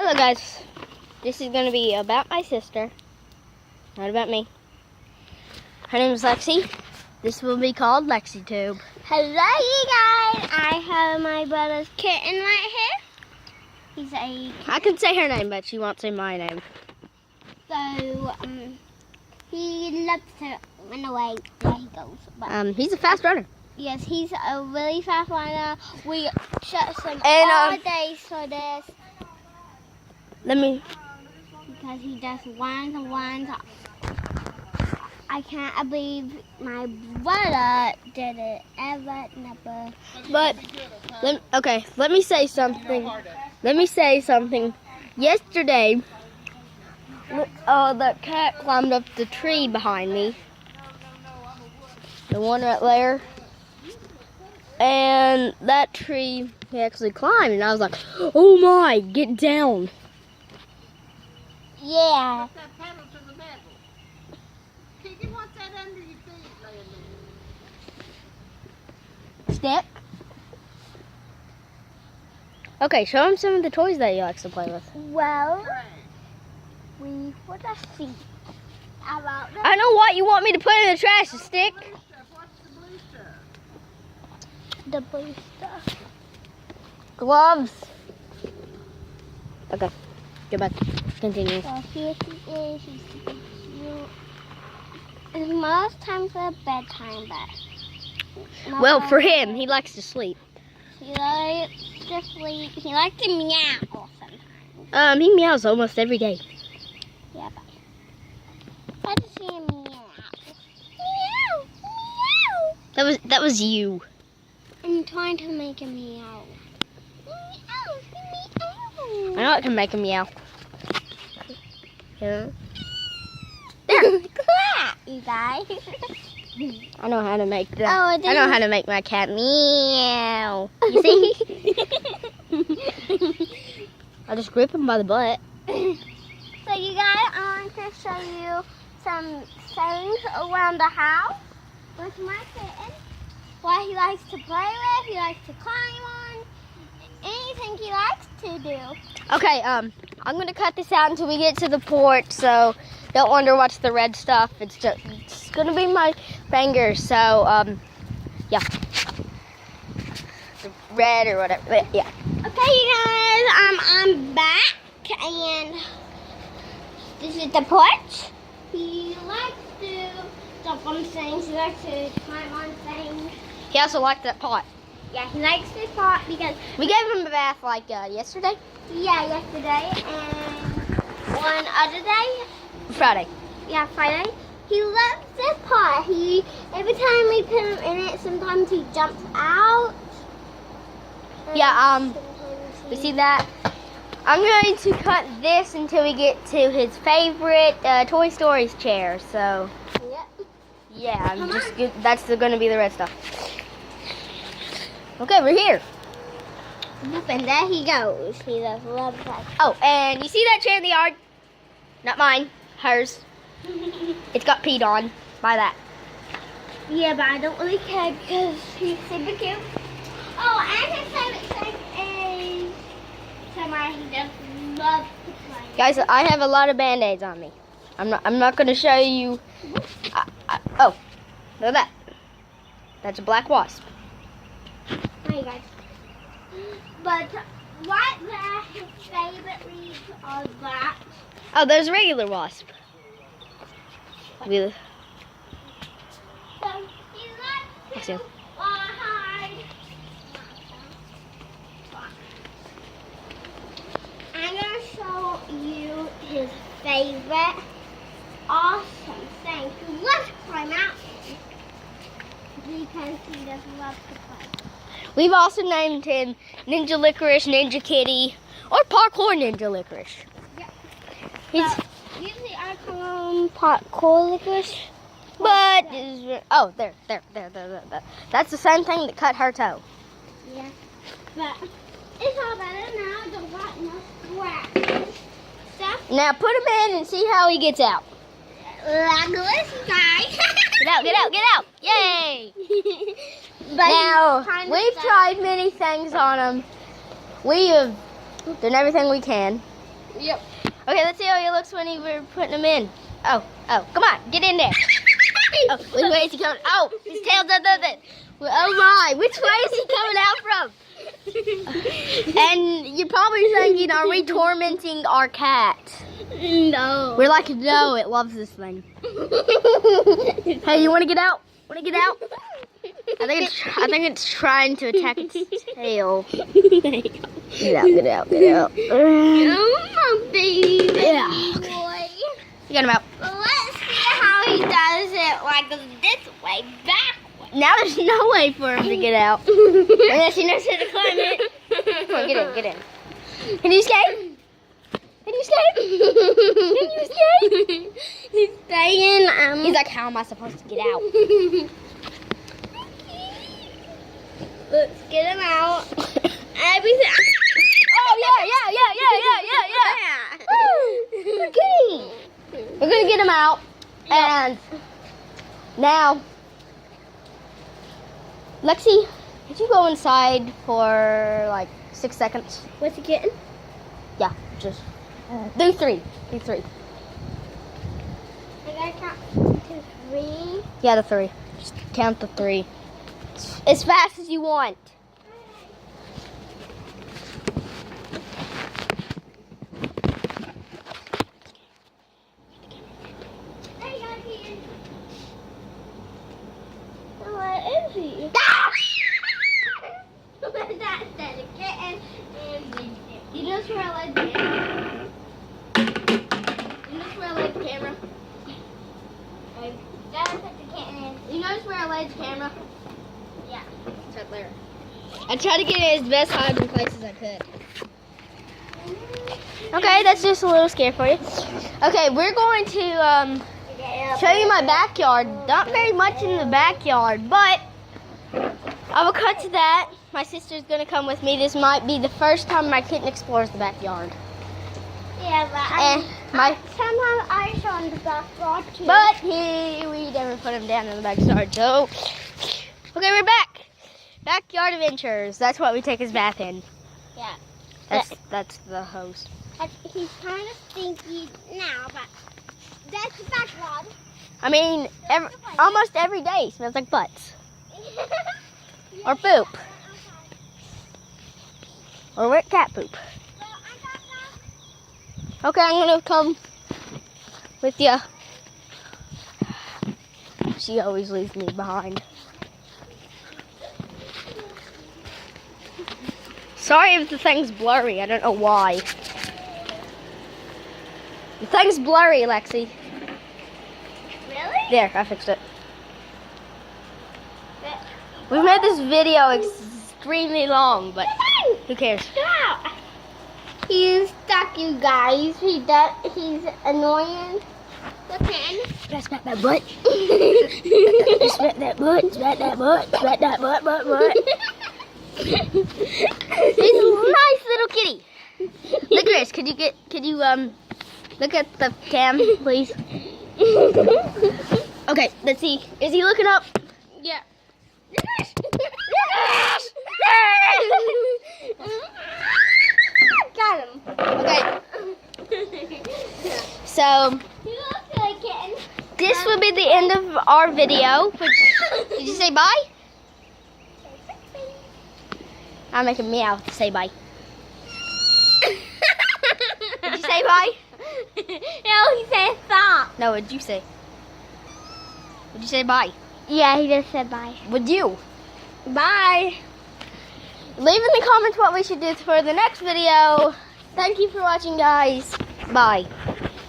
Hello guys, this is going to be about my sister, not about me. Her name is Lexie. This will be called Lexie Tube. Hello you guys, I have my brother's Kitten right here. He's a kitten. I can say her name, but she won't say my name. So, he loves to run away where he goes. But He's a fast runner. yes, he's a really fast runner. We shut some And, all days for this. Because he just runs and runs. I can't believe my brother did it ever, never. But, let me say something. Yesterday, the cat climbed up the tree behind me. The one right there. And that tree, he actually climbed, and I was like, oh my, get down. Yeah. That pedal to the metal. Kitten, what's that under your feet laying there? Stick. Okay, show him some of the toys that he likes to play with. Well, we put a seat about the I know what you want me to put in the trash, a stick. What's the blue stuff? the blue stuff. Gloves. Okay, go back. Continue. So here she is. She's super cute. It's most time for bedtime, but Well, for him, he likes to sleep. he likes to sleep. He likes to meow sometimes. He meows almost every day. Yeah, but I just see him meow. Meow, meow. That was you. I'm trying to make him meow. Meow, I meow. know I can make him meow. Yeah. Clap, you guys. I know how to make that. Oh, I know how to make my cat meow. You see? I just grip him by the butt. So you guys, I want to show you some things around the house with my kitten. What he likes to play with, he likes to climb on, anything he likes to do. Okay, I'm gonna cut this out until we get to the porch, so don't wonder what's the red stuff. It's gonna be my fingers, so yeah. The red or whatever. Yeah. Okay, you guys, I'm back, and this is the porch. He likes to jump on things, he likes to climb on things. He also liked that pot. Yeah, he likes this pot because, We gave him a bath like yesterday? yeah, yesterday, and one other day, Friday. yeah, Friday. He loves this pot. Every time we put him in it, sometimes he jumps out. Yeah, Sometimes you see that? I'm going to cut this until we get to his favorite Toy Story's chair, so Yep. yeah, Come on. That's gonna be the red stuff. Okay, we're here. And there he goes. He just loves that. Oh, and you see that chair in the yard? Not mine, hers. It's got peed on by that. Yeah, but I don't really care because he's super cute. Oh, and his favorite thing is somewhere he just loves to play. Guys, I have a lot of Band-Aids on me. I'm not gonna show you. Oh, look at that. That's a black wasp. Hey guys. But right there, his favorite leaves are black. Oh, there's a regular wasp. We- So he likes see. to hide. I'm gonna show you his favorite awesome thing. He loves to climb mountains because he just loves to play. We've also named him Ninja Licorice, Ninja Kitty, or Parkour Ninja Licorice. Yeah. He's, Usually I call him Parkour Licorice. but oh, there. That's the same thing that cut her toe. Yeah. But it's all better now. Don't got no scratches. Stuff Now put him in and see how he gets out. like this, guys. Get out! Yay! But Now, he's kind of we've sad. tried many things on him. We have done everything we can. Yep. Okay, let's see how he looks when we're putting him in. Oh, come on, get in there. Oh, which way is he coming? Oh, his tail does it. Oh my, which way is he coming out from? And you're probably thinking, are we tormenting our cat? No. We're like, no, it loves this thing. Hey, you want to get out? Want to get out? I think it's trying to attack its tail. Get out. Oh, my baby Yeah. boy. You got him out. Well, let's see how he does it, like this way, back. Now there's no way for him to get out. Unless he knows how to climb it. Come on, get in. Can you escape? He's staying. He's like, how am I supposed to get out? Let's get him out. Everything. Oh, yeah. Okay. We're gonna get him out. And now, Lexie, could you go inside for like 6 seconds? What's he getting? Yeah, just do three. I gotta count to 3. Yeah, the 3. Just count the 3. As fast as you want. What is he? That's the kitten. You notice where I laid the camera? Gotta put the kitten in. You notice where I laid the camera? Yeah. It's right there. I tried to get it as best hiding place as I could. Okay, that's just a little scare for you. Okay, we're going to show you my backyard. Not very much in the backyard, but I will cut to that. My sister's going to come with me. This might be the first time my kitten explores the backyard. Yeah, but sometimes I show him the backyard too. But we never put him down in the backyard. So, okay, we're back. Backyard adventures. That's what we take his bath in. Yeah. That's the host. He's kind of stinky now, but that's the backyard. I mean, almost every day smells like butts. Or poop. Or wet cat poop. Okay, I'm gonna come with you. She always leaves me behind. Sorry if the thing's blurry. I don't know why. The thing's blurry, Lexie. Really? There, I fixed it. We've made this video extremely long, but who cares? Stop! He's stuck, you guys. He's annoying. Look at him. Just smack that butt. Just smack that butt. Smack that butt. Smack that butt. He's a nice little kitty. Look, Chris, could you look at the cam, please? Okay, let's see. Is he looking up? Yeah. Got him. Okay. So He looks like a kitten. this will be the end of our video. Did you say bye? I'm making meow to say bye. Did you say bye? No, he said stop. No, what'd you say? Would you say bye? Yeah, he just said bye. Would you? Bye. Leave in the comments what we should do for the next video. Thank you for watching, guys. Bye.